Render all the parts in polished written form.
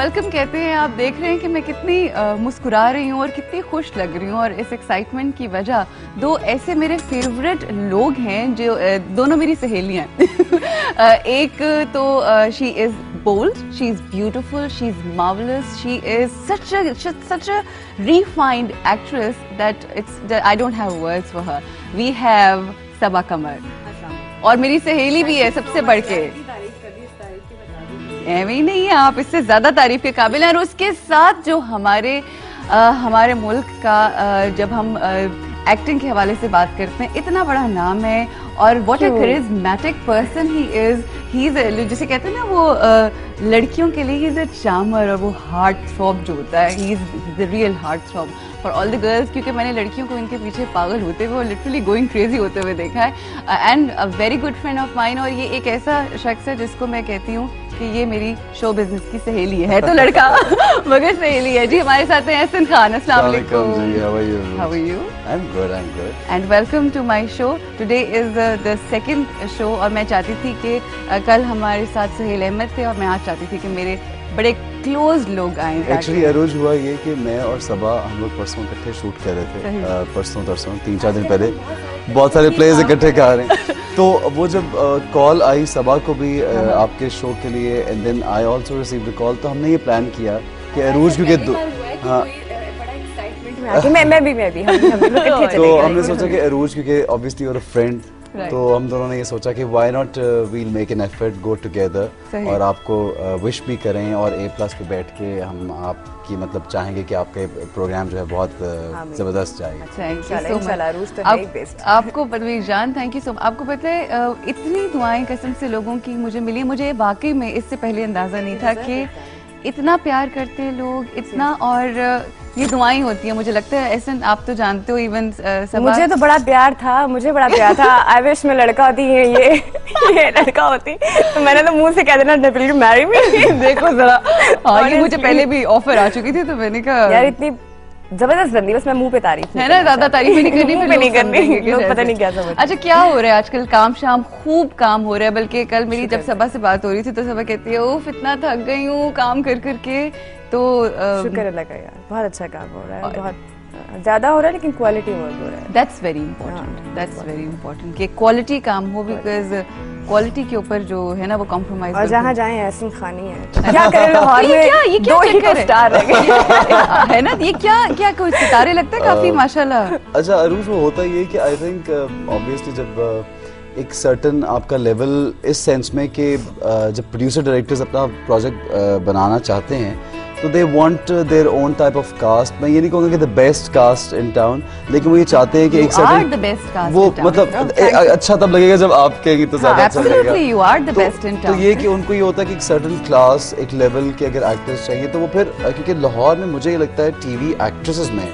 Welcome कहते हैं। आप देख रहे हैं कि मैं कितनी मुस्कुरा रही हूँ और कितनी खुश लग रही हूँ, और इस एक्साइटमेंट की वजह दो ऐसे मेरे फेवरेट लोग हैं जो दोनों मेरी सहेलियाँ हैं। एक तो she is bold, she's beautiful, she's marvelous, she is such a refined actress that I don't have words for her. We have सबा कमर, और मेरी सहेली भी है सबसे बढ़ के। ऐਵੇਂ ही नहीं है, आप इससे ज्यादा तारीफ के काबिल हैं। और उसके साथ जो हमारे मुल्क का जब हम एक्टिंग के हवाले से बात करते हैं, इतना बड़ा नाम है, और what a charismatic person he is, जिसे कहते हैं ना वो लड़कियों के लिए ही इज अ चार्मर, और वो हार्ट थ्रॉब जो होता है, he is the real heart throb for all the girls. क्योंकि मैंने लड़कियों को इनके पीछे पागल होते हुए, लिटरली गोइंग क्रेजी होते हुए देखा है। And a very good friend of mine, और ये एक ऐसा शख्स है जिसको मैं कहती हूँ कि ये मेरी शो बिजनेस की सहेली है तो लड़का मगर सहेली है। जी हमारे साथ हैं एहसन खान। अस्सलाम वालेकुम। How are you? I'm good. And welcome to my show. Today is the second show, और मैं चाहती थी कि कल हमारे साथ सुहेल अहमद थे, और मैं आज चाहती थी कि मेरे बड़े क्लोज लोग आए। एक्चुअली अरूज हुआ ये कि मैं और सबा हम लोग परसों इकट्ठे शूट कर रहे थे, परसों 3-4 दिन पहले बहुत सारे प्लेयर्स इकट्ठे कर रहे हैं। तो वो जब कॉल आई सबा को भी आपके शो के लिए, and then I also received the call, तो हमने ये प्लान किया कि अरूज क्योंकि हाँ मैं भी तो हमने सोचा कि अरूज क्योंकि ऑब्वियसली और फ्रेंड, तो हम दोनों ने ये सोचा कि why not we'll make an effort, go together, और आपको विश भी करें, और A+ पे बैठ के हम आपकी मतलब चाहेंगे कि आपका प्रोग्राम जो है बहुत जबरदस्त जाएगा। आपको परवीन जान, थैंक यू सो मच। आपको पता है इतनी दुआएं कसम से लोगों की मुझे मिली, मुझे वाकई में इससे पहले अंदाजा नहीं था कि इतना प्यार करते हैं लोग, इतना, और ये दुआएं होती है। मुझे लगता है ऐसा आप तो जानते हो, इवन मुझे तो बड़ा प्यार था, आई विश मैं लड़का होती है, ये लड़का होती तो मैंने तो मुंह से कह देना डेफिनेटली मैरी मी। देखो जरा, हाँ ये मुझे पहले भी ऑफर आ चुकी थी, तो मैंने कहा यार इतनी जबरदस्त बंदी, बस मैं मुंह पे तारीफ है ना, ज्यादा तारीफ नहीं करनी, नहीं करनी, लोग पता नहीं क्या समझ। अच्छा क्या हो रहा है आजकल? काम शाम खूब काम हो रहा है, बल्कि कल मेरी जब सबा से बात हो रही थी तो सबा कहती है उफ इतना थक गई हूँ काम कर करके। तो शुक्र अल्लाह का यार, बहुत अच्छा काम हो रहा है, बहुत ज्यादा हो रहा है, लेकिन क्वालिटी वर्क हो रहा है। दैट्स वेरी इंपॉर्टेंट कि क्वालिटी काम हो, बिकॉज क्वालिटी के ऊपर जो है ना वो कॉम्प्रोमाइज। और जहाँ जाए एहसन खानी है, क्या करें लाहौर में, ये क्या 2 ही स्टार रह गए है ना, ये क्या कोई सितारे लगता है काफी माशाल्लाह। अच्छा अरूज, वो होता ये कि आई थिंक ऑब्वियसली जब एक सर्टन आपका लेवल इस सेंस में कि जब प्रोड्यूसर डायरेक्टर्स अपना प्रोजेक्ट बनाना चाहते हैं तो they want their own type of cast. मैं ये नहीं कहूँगा कि the best cast in town, लेकिन वो ये चाहते हैं कि एक सर्टन वो मतलब अच्छा तब लगेगा जब आप कहेंगे तो ज्यादा अच्छा लगेगा। You are the best in town. तो ये कि उनको ये होता है कि एक सर्टन क्लास, एक लेवल के अगर एक्टर्स चाहिए, तो वो फिर क्योंकि लाहौर में मुझे ये लगता है टीवी एक्ट्रेसेस में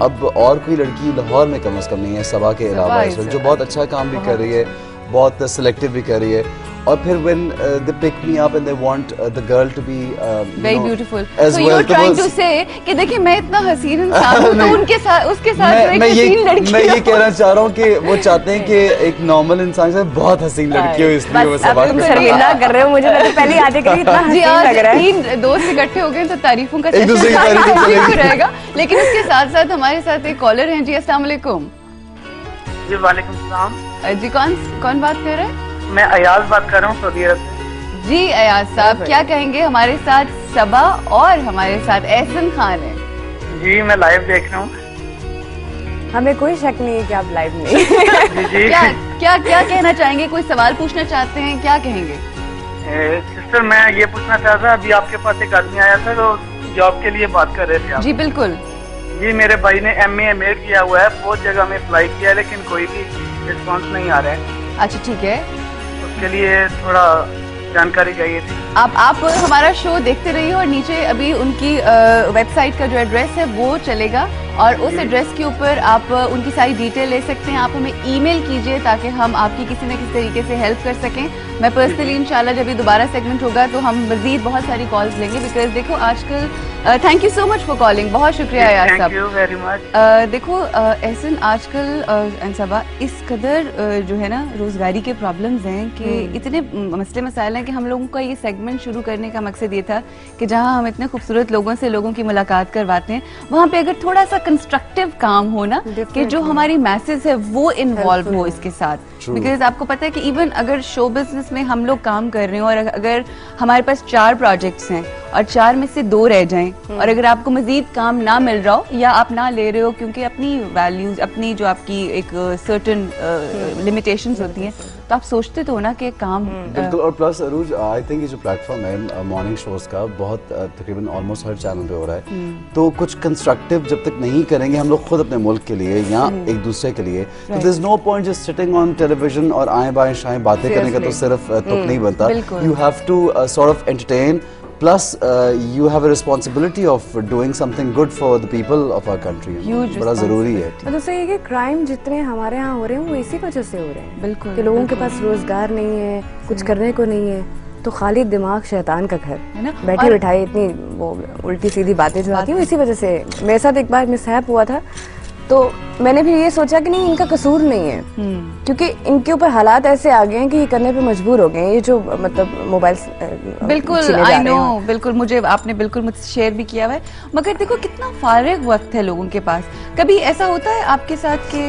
अब और कोई लड़की लाहौर में कम से कम नहीं है सबा के अलावा इस वक्त, जो बहुत अच्छा काम भी कर रही है, बहुत सिलेक्टिव भी कर रही है। और फिर when they pick me up and they want the girl to be very beautiful, as so well, you're trying to say कि देखिए मैं इतना हसीन इंसान हूँ तो उसके साथ मैं ये कहना चाह रहा हूँ कि वो चाहते हैं कि एक नॉर्मल इंसान से बहुत हसीन लड़की हो, इसलिए वो सब शर्मिंदा कर रहे हो मुझे, तो पहले आते कि इतना हसीन लग रहा है। 3 दोस्त इकट्ठे हो गए तो तारीफों का सेशन रहेगा, लेकिन उसके साथ साथ हमारे साथ एक कॉलर हैं। जी अस्सलाम वालेकुम। जी वालेकुम सलाम। जी कौन बात कर रहे हैं? मैं अयाज बात कर रहा हूँ सऊदी अरब से। जी अयाज साहब क्या कहेंगे? हमारे साथ सबा और हमारे साथ एहसन खान है। जी मैं लाइव देख रहा हूँ। हमें कोई शक नहीं है कि आप लाइव नहीं। जी क्या कहना चाहेंगे? कोई सवाल पूछना चाहते हैं? क्या कहेंगे? सिस्टर मैं ये पूछना चाहता था, अभी आपके पास एक आदमी आया था तो जॉब के लिए बात कर रहे थे आप। जी बिल्कुल। जी मेरे भाई ने MA MA किया हुआ है, बहुत जगह में अप्लाई किया है, लेकिन कोई भी रिस्पॉन्स नहीं आ रहा है। अच्छा ठीक है, उसके लिए थोड़ा जानकारी चाहिए थी। आप हमारा शो देखते रहिए, और नीचे अभी उनकी वेबसाइट का जो एड्रेस है वो चलेगा, और उस एड्रेस के ऊपर आप उनकी सारी डिटेल ले सकते हैं। आप हमें ईमेल कीजिए ताकि हम आपकी किसी न किसी तरीके से हेल्प कर सकें। मैं पर्सनली इंशाल्लाह जब ये दोबारा सेगमेंट होगा तो हम मजीद बहुत सारी कॉल्स लेंगे, बिकॉज देखो आजकल thank you so much for calling, बहुत शुक्रिया यार साहब। Thank you very much. देखो एहसन आजकल सबा इस कदर जो है ना रोजगारी के प्रॉब्लम्स हैं कि इतने मसले मसाइल हैं कि हम लोगों का ये सेगमेंट शुरू करने का मकसद ये था कि जहां हम इतने खूबसूरत लोगों से लोगों की मुलाकात करवाते हैं, वहां पे अगर थोड़ा सा कंस्ट्रक्टिव काम हो ना कि जो हमारी मैसेज है वो इन्वॉल्व हो इसके साथ, बिकॉज आपको पता है कि इवन अगर शो बिजनेस में हम लोग काम कर रहे हो और अगर हमारे पास 4 प्रोजेक्ट्स हैं और 4 में से 2 रह जाएं और अगर आपको मजीद काम ना मिल रहा हो या आप ना ले रहे हो क्योंकि अपनी वैल्यूज, अपनी जो आपकी एक सर्टेन लिमिटेशंस होती हैं, तो आप सोचते तो हो ना कि काम बिल्कुल। और प्लस अरूज आई थिंक ये जो प्लेटफॉर्म है मॉर्निंग शोज का बहुत तकरीबन ऑलमोस्ट हर चैनल पे हो रहा है, तो कुछ कंस्ट्रक्टिव जब तक नहीं करेंगे हम लोग खुद अपने मुल्क के लिए या एक दूसरे के लिए, तो there is no point just sitting on television और आए बाएं शाएं बातें करने का तो सिर्फ तुक नहीं बनता। You have to sort of entertain, plus you have a responsibility of doing something good for the people of our country. बड़ा जरूरी है। तो दूसरा ये कि क्राइम जितने हमारे यहाँ हो रहे हैं वो इसी वजह से हो रहे हैं, बिल्कुल, कि लोगों के पास रोजगार नहीं है, कुछ करने को नहीं है, तो खाली दिमाग शैतान का घर है ना, बैठे बैठाए इतनी वो उल्टी सीधी बातें जो आती है इसी वजह से। मेरे साथ एक बार मिसहैप हुआ था, तो मैंने भी ये सोचा कि नहीं इनका कसूर नहीं है, क्योंकि इनके ऊपर हालात ऐसे आ गए हैं कि ये करने पे मजबूर हो गए हैं, ये जो मतलब मोबाइल बिल्कुल आई नो, बिल्कुल मुझे आपने बिल्कुल मुझसे शेयर भी किया हुआ है। मगर देखो कितना फारिग वक्त है लोगों के पास। कभी ऐसा होता है आपके साथ कि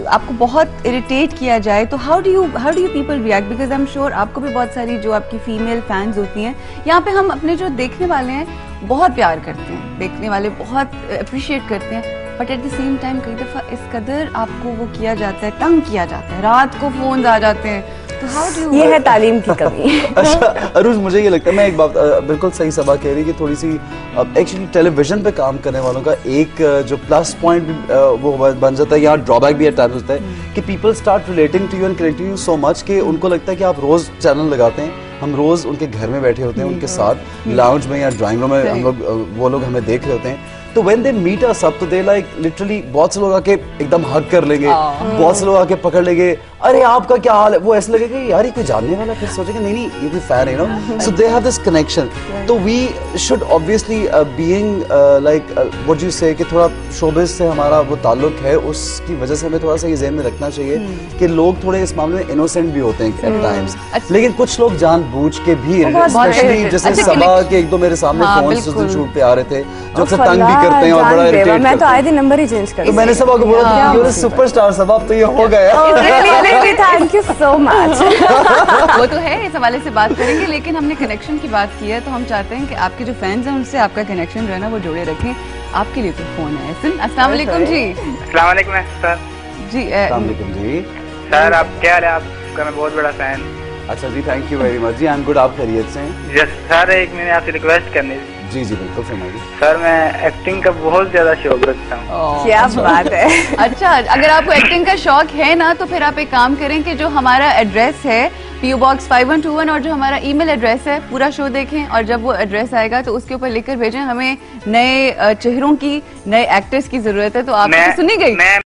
आपको बहुत इरिटेट किया जाए, तो how do you people react? Because I am sure आपको भी बहुत सारी जो आपकी फीमेल फैंस होती हैं, यहाँ पे हम अपने जो देखने वाले हैं बहुत प्यार करते हैं, देखने वाले बहुत अप्रिशिएट करते हैं, but at the same time कई दफा इस कदर आपको वो किया जाता है, तंग किया जाता है, रात को फोन आ जाते हैं, तो हाउ डू ये है तालीम की कमी। अच्छा अरूज, मुझे ये लगता है, मैं एक बात बिल्कुल सही सबा कह रही कि थोड़ी सी एक्चुअली टेलीविजन पे काम करने वालों का एक जो प्लस पॉइंट वो बन जाता है या ड्रॉबैक भी एट टाइम्स होता है कि people start relating to you and connecting you so much कि उनको लगता है कि आप रोज चैनल लगाते हैं, हम रोज उनके घर में बैठे होते हैं, उनके साथ लाउंज में या ड्राइंग रूम में हम लोग वो लोग हमें देख रहे होते हैं, तो when they meet us up तो दे लाइक लिटरली बहुत से लोग आके एकदम हग कर लेंगे, बहुत से लोग आके पकड़ लेंगे, अरे आपका क्या हाल है, वो ऐसे लगेगा यार ये कोई जानने वाला, फिर सोचेंगे नहीं ये कोई फैन है ना, so they have this connection. तो we should obviously being like what you say कि थोड़ा शोबिज से हमारा वो ताल्लुक है, उसकी वजह से हमें थोड़ा सा ये ज़हन में रखना चाहिए कि लोग थोड़े इस मामले में इनोसेंट भी होते हैं एट टाइम्स, लेकिन कुछ लोग जानबूझ के भी, स्पेशली जैसे सबा के एक दो मेरे सामने फोन शूट पे आ रहे थे जो अक्सर तंग भी करते हैं और बड़ा इरिटेट करते हैं। मैं तो आए दिन नंबर ही चेंज कर, तो मैंने सबा को बोला यू आर सुपरस्टार सबा, अब तो ये हो गया। Thank you so much. वो तो है, इस हवाले से बात करेंगे, लेकिन हमने कनेक्शन की बात की है तो हम चाहते हैं कि आपके जो फैंस हैं उनसे आपका कनेक्शन जो है ना वो जोड़े रखें। आपके लिए तो फोन है। अस्सलाम वालेकुम जी। अस्सलाम वालेकुम सर। जी अस्सलाम वालेकुम जी। सर आप क्या हाल है? आपका मैं बहुत बड़ा फैन। अच्छा जी, थैंक यू वेरी मच जी, आई एम गुड, आप खैरियत से हैं? यस सर, एक मैंने आपसे रिक्वेस्ट करनी थी। जी जी बिल्कुल फरमाइए। सर मैं एक्टिंग का बहुत ज्यादा शौक रखता हूँ। क्या बात है। अच्छा, अगर आपको एक्टिंग का शौक है ना तो फिर आप एक काम करें कि जो हमारा एड्रेस है PO Box 5121 और जो हमारा ईमेल एड्रेस है, पूरा शो देखें और जब वो एड्रेस आएगा तो उसके ऊपर लिखकर भेजें। हमें नए चेहरों की, नए एक्टर्स की जरूरत है, तो आप सुनी गई।